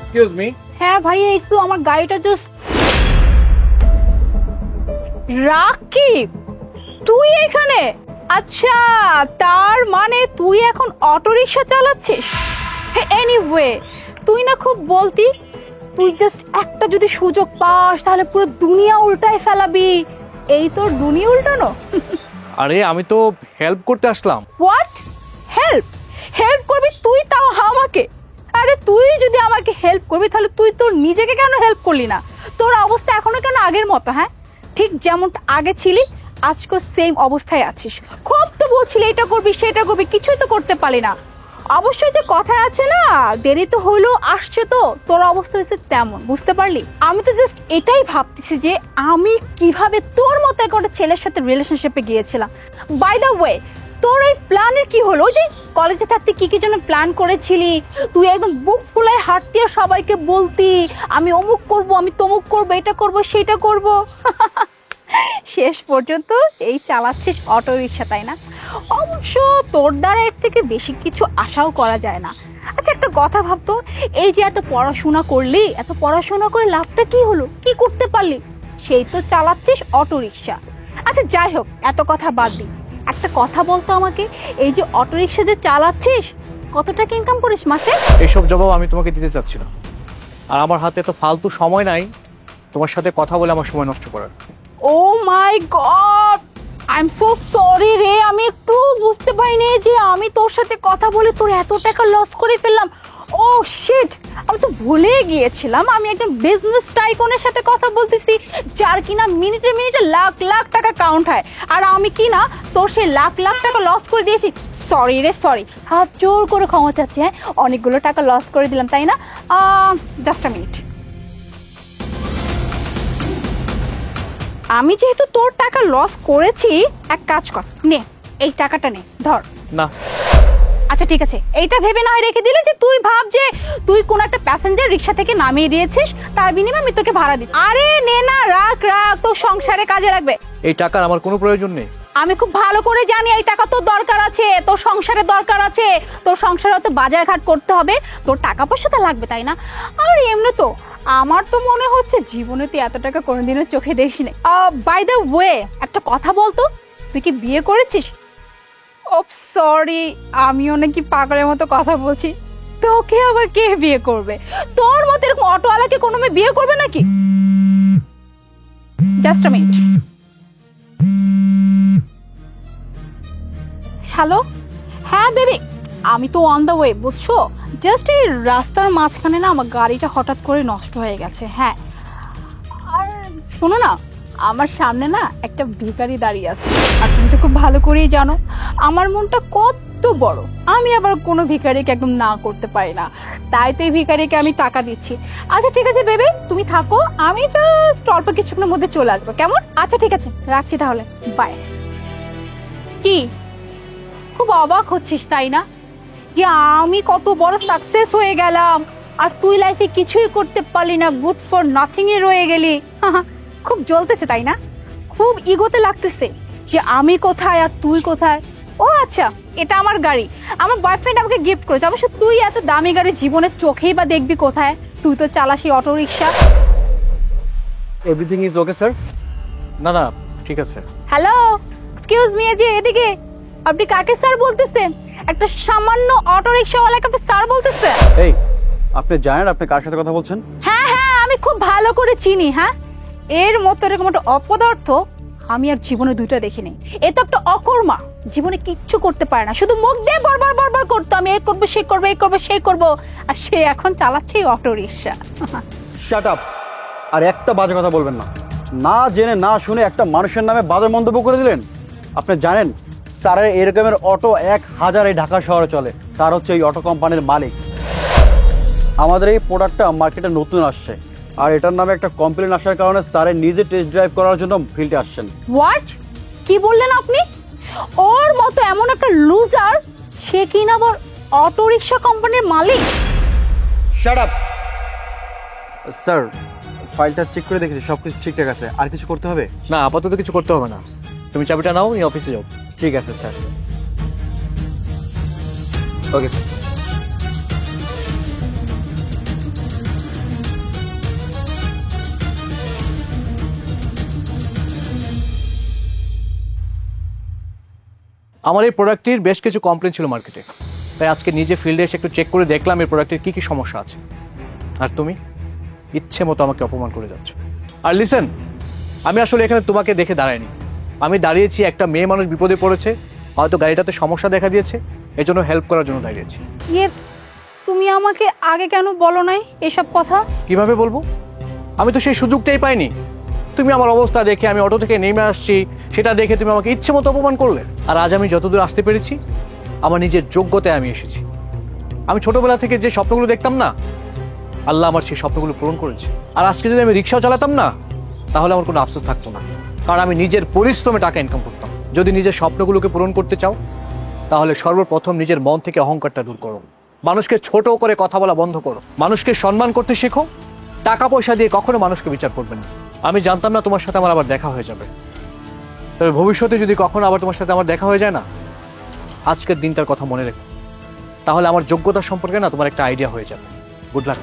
Excuse me. হ্যাঁ ভাইয়া, এই তো আমার গাড়িটা জাস্ট। রাকিব, তুই এখানে? আচ্ছা, তার মানে তুই এখন অটো রিকশা চালাচ্ছিস? এনিওয়ে, তুই না খুব বলতি তুই জাস্ট একটা যদি সুযোগ পাস তাহলে পুরো দুনিয়া উল্টায় ফেলাবি। এই তোর দুনিয়া উল্টানো? আরে আমি তো হেল্প করতে আসলাম। হোয়াট? হেল্প? হেল্প করবি তুই, তাও আমাকে? আরে তুই যদি আমাকে হেল্প করবি তাহলে তুই তোর নিজেকে কেন হেল্প করলি না? তোর অবস্থা এখনো কেন আগের মতো? হ্যাঁ, ঠিক যেমন আগে ছিলি আজকে সেম অবস্থায় আছিস। খুব তো বলছিলি এটা করবি সেটা করবি, কিছুই তো করতে পারলি না। অবশ্যই যে কথা আছে না, দেরি তো হলো আসছে, তো তোর অবস্থা হচ্ছে তেমন, বুঝতে পারলি? আমি তো জাস্ট এটাই ভাবতেছি যে আমি কিভাবে তোর মতো একটা ছেলের সাথে রিলেশনশিপে গিয়েছিলাম। বাই দ্য ওয়ে, তোর এই প্ল্যানের কি হলো? যে কলেজে থাকতে কি কি জন্য প্ল্যান করেছিলি, তুই একদম বুক ফুলায় হাঁটতি আর সবাইকে বলতি আমি অমুক করব, আমি তমুক করব, এটা করব সেটা করব। শেষ পর্যন্ত এই চালাচ্ছিস অটো রিক্সা, তাই না? অবশ্য তোর দ্বারা এর থেকে বেশি কিছু আশাও করা যায় না। আচ্ছা একটা কথা ভাবতো, এই যে এত পড়াশোনা করলি, এত পড়াশোনা করে লাভটা কি হলো? কি করতে পারলি? সেই তো চালাচ্ছিস অটো রিক্সা। আচ্ছা যাই হোক, এত কথা বাদ দি, একটা কথা বলতো আমাকে, এই যে অটো রিক্সা যে চালাচ্ছিস কত টাকা ইনকাম করিস মাসে? এইসব জবাব আমি তোমাকে দিতে চাচ্ছি না, আর আমার হাতে তো ফালতু সময় নাই তোমার সাথে কথা বলে আমার সময় নষ্ট করার। Oh my god, I am so sorry রে, আমি একটু বুঝতে পারিনি যে আমি তোর সাথে কথা বলে তোর এত টাকা লস করে ফেললাম। ও শিট, আমি তো ভুলে গিয়েছিলাম আমি একজন বিজনেস টাইকনের সাথে কথা বলতেছি, যার কিনা মিনিটে মিনিটে লাখ লাখ টাকা কাউন্ট হয়, আর আমি কিনা তোর সেই লাখ লাখ টাকা লস করে দিয়েছি। সরি রে সরি, হাত জোর করে ক্ষমা চাচ্ছি। হ্যাঁ, অনেকগুলো টাকা লস করে দিলাম, তাই না? Just a minute. আমি যেহেতু তোর টাকা লস করেছি, এক কাজ কর, নে এই টাকাটা নে, ধর। না। আচ্ছা ঠিক আছে, এইটা ভেবে না হয় রেখে দিলে যে তুই ভাব যে তুই কোন একটা প্যাসেঞ্জার রিক্সা থেকে নামিয়ে দিয়েছিস, তার বিনিময়ে আমি তোকে ভাড়া দিই। আরে নে না, রাখ রাখ, তোর সংসারে কাজে লাগবে। এই টাকার আমার কোনো প্রয়োজন নেই। আমি খুব ভালো করে জানি এই টাকা তোর দরকার আছে, তোর সংসারে দরকার আছে, তোর সংসারে তো বাজার ঘাট করতে হবে, তোর টাকা পয়সা তো লাগবে, তাই না? আর এমনি তো আমার তো মনে হচ্ছে জীবনে তুই এত টাকা কোনোদিনও চোখে দেখিস না। বাই দ্য ওয়ে, একটা কথা বলতো, তুই কি বিয়ে করেছিস? ও সরি, আমিও নাকি পাগলের মতো কথা বলছি, তোকে আবার কে বিয়ে করবে? তোর মতো এরকম অটোওয়ালাকে কোনো মেয়ে বিয়ে করবে নাকি? Just a minute. হ্যালো, হ্যাঁ বেবি, আমি তো অন দ্য ওয়ে, বুঝছো? জাস্ট এই রাস্তার মাঝখানে না আমার গাড়িটা হঠাৎ করে নষ্ট হয়ে গেছে। হ্যাঁ, আর শোনো না, আমার সামনে না একটা ভিখারি দাঁড়িয়ে আছে, আর তুমি তো খুব ভালো করেই জানো আমার মনটা কত বড়। আমি আবার কোনো ভিখারিকে একদম না করতে পারি না, তাই তো এই ভিখারিকে আমি টাকা দিচ্ছি। আচ্ছা ঠিক আছে বেবি, তুমি থাকো, আমি জাস্ট অল্প কিছুক্ষণের মধ্যে চলে আসবো, কেমন? আচ্ছা ঠিক আছে, রাখছি তাহলে, বাই। কি খুব অবাক হচ্ছিস তাই না, যে আমি কত বড় সাকসেস হয়ে গেলাম আর তুই লাইফে কিছুই করতে পারলি না, গুড ফর নাথিং এ রয়ে গেলি? খুব জ্বলতেছে তাই না? খুব ইগোতে লাগতেছে যে আমি কোথায় আর তুই কোথায়? ও আচ্ছা, এটা আমার গাড়ি, আমার বয়ফ্রেন্ড আমাকে গিফট করেছে। অবশ্য তুই এত দামি গাড়ি জীবনের চোখেই বা দেখবি কোথায়? তুই তো চালাসি auto rickshaw. Everything is okay sir? না না, ঠিক আছে। হ্যালো, এক্সকিউজ মি, যে এদিকে। আপনি কাকে স্যার বলতেছেন? একটা সামান্য অটো রিক্সাওয়ালাকে আপনি স্যার বলতেছেন? এই, আপনি জানেন আপনি কার সাথে কথা বলছেন? হ্যাঁ হ্যাঁ, আমি খুব ভালো করে চিনি। হ্যাঁ, এর মতো এরকম একটা অপদার্থ আমি আর জীবনে দুইটা দেখিনি। এ তো একটা অকর্মা, জীবনে কিচ্ছু করতে পারে না, শুধু মুখ দিয়ে বারবার বারবার করতো আমি এই করবো সেই করবো এই করবো সেই করবো, আর সে এখন চালাচ্ছে অটো রিক্সা। Shut up! আর একটা বাজে কথা বলবেন না, না জেনে না শুনে একটা মানুষের নামে বাজে মন্তব্য করে দিলেন। আপনি জানেন স্যারের এরকমের অটো 1000 এই ঢাকা শহরে চলে। স্যার হচ্ছে এই অটো কোম্পানির মালিক। আমাদের এই প্রোডাক্টটা মার্কেটে নতুন আসছে, আর এটার নামে একটা কমপ্লেন আসার কারণে স্যারের নিজে টেস্ট ড্রাইভ করার জন্য ফিল্ডে আসছেন। হোয়াট? কি বললেন আপনি? ওর মতো এমন একটা লুজার, সে কিনা আবার অটো রিক্সা কোম্পানির মালিক? Shut up! স্যার, ফাইলটা চেক করে দেখেছি, সবকিছু ঠিকঠাক আছে। আর কিছু করতে হবে? না, আপাতত কিছু করতে হবে না, তুমি চাবিটা নাও, এই অফিসে যাও। ঠিক আছে স্যার। Okay sir. আমার এই প্রোডাক্টটির বেশ কিছু কমপ্লেন ছিল মার্কেটে, তাই আজকে নিজে ফিল্ডে এসে একটু চেক করে দেখলাম এই প্রোডাক্টের কী কী সমস্যা আছে। আর তুমি ইচ্ছে মতো আমাকে অপমান করে যাচ্ছ। আর লিসেন, আমি আসলে এখানে তোমাকে দেখে দাঁড়াইনি, আমি দাঁড়িয়েছি একটা মেয়ে মানুষ বিপদে পড়েছে, হয়তো গাড়িটাতে সমস্যা দেখা দিয়েছে, এজন্য হেল্প করার জন্য দাঁড়িয়েছি। ইয়ে, তুমি আমাকে আগে কেন বলো নাই এসব কথা? কিভাবে বলবো? আমি তো সেই সুযোগটাই পাইনি। তুমি আমার অবস্থা দেখে আমি অটো থেকে নেমে আসছি, সেটা দেখে তুমি আমাকে ইচ্ছে মতো অপমান করলে। আর আজ আমি যতদূর আসতে পেরেছি আমার নিজের যোগ্যতায় আমি এসেছি। আমি ছোটবেলা থেকে যে স্বপ্নগুলো দেখতাম না, আল্লাহ আমার সেই স্বপ্নগুলো পূরণ করেছে। আর আজকে যদি আমি রিক্সাও চালাতাম না, তাহলে আমার কোনো আফসোস থাকতো না, কারণ আমি নিজের পরিশ্রমে টাকা ইনকাম করতাম। যদি নিজের স্বপ্নগুলোকে পূরণ করতে চাও, তাহলে সর্বপ্রথম নিজের মন থেকে অহংকারটা দূর করো, মানুষকে ছোট করে কথা বলা বন্ধ করো, মানুষকে সম্মান করতে শেখো। টাকা পয়সা দিয়ে কখনো মানুষকে বিচার করবেন না। আমি জানতাম না তোমার সাথে আমার আবার দেখা হয়ে যাবে, তবে ভবিষ্যতে যদি কখনো আবার তোমার সাথে আমার দেখা হয়ে যায় না, আজকের দিনটার কথা মনে রেখো, তাহলে আমার যোগ্যতা সম্পর্কে না তোমার একটা আইডিয়া হয়ে যাবে। Good luck.